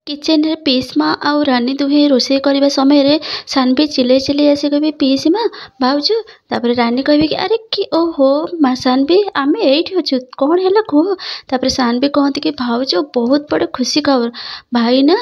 Kitchen रे पिइसी आउ रानी दुहे रोषे करने समय सानवी चिल्लाई चिल्लाई आसी कहे पिइसी भाउज तापर रानी कहे कि अरे कि ओहो माँ सानवी आम एठी अच्छु कौन है कह तापर सानवी कहती कि भाउज बहुत बड़े खुशी खबर भाई ना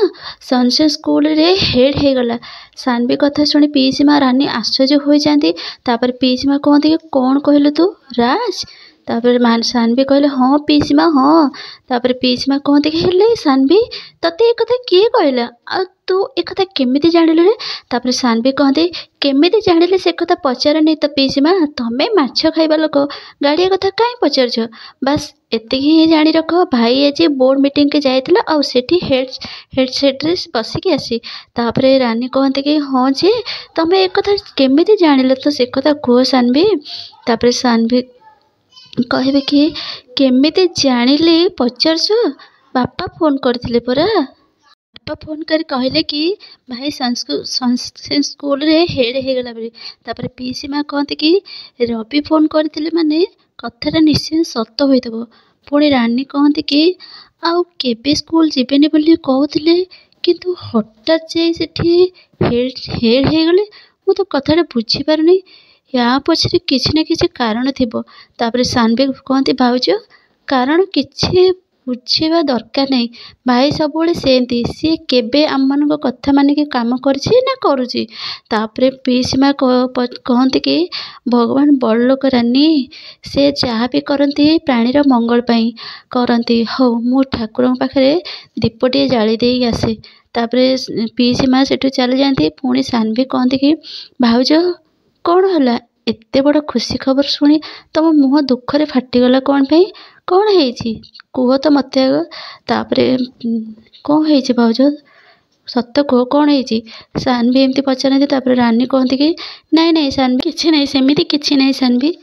सनशाइन स्कूल रे हेड हो गला। सानवी कथा शुणी पिइसी रानी आश्चर्य हो जाती। तापर पिइसी कहती कि कौन कहलु तू राज तापर सानवी कहले हाँ पिइसी हाँ। तापर पिइसी कहती कि हेले सानवी तते एक कथा किए कहला आ तू एक कथा केमिति जानिलु रे। तापर सानवी कहती केमिति जानिले से कथा पचारनी तो पिइसी तमे माछ खाइबा लोक गाड़िया कथा काई पचारछ बस एतिकी ही जानी रख भाई आज बोर्ड मीटिंग के जाइतिला आ सेठी हेडसेट रे बसिकी आसी। तापर रानी कहती कि हाँ जे तमे एक कथा केमिति जानिल तो से कथा कह सानवी। तापर सानवी कहबे कि केमिति जानिले पचारछ बापा फोन करथिले परा बापा फोन कर कहले कि भाई सनशाइन स्कूल रे हेड हो गला बेली। तापर पिइसी कहती कि रवि फोन करथिले माने कथाटा निश्चय सत होइतबो। पुणी रानी कहती कि आउ केबे स्कूल जीवेनी बोली कहथिले किंतु हठात जे सेठी हेड हो गले मु तो कथाटा बुझी पारुनी या पछरे किछि ना किछि कारण थिबो। तापर सानवी कहती भाउज कारण किछि बुझीबा दरकार नहीं भाई सब सेमती सी केबे आम मान कथा मानिक काम करछि ना करुछि। तापर पिइसी कहती कि भगवान बड़लोक रानी से जहाँ भी करती प्राणीर मंगल पाई करती हौ मु ठाकुर पाखे दीपटे जाली दे आसे। तापर पिइसी सेठू चली जाती। पुणी सानवी कहती कि भाउज कौन है एते बड़ खुशी खबर शुणी तुम मुह दुखरे फाटीगला कौन पे कौन है कह तो मत आग। तापर कौन है भाउज सत कह कौन है सानवी एमती पचारती। तापर रानी कहती कि नाई नाई सानवी किछि नाई सेमिति किछि नाई सानवी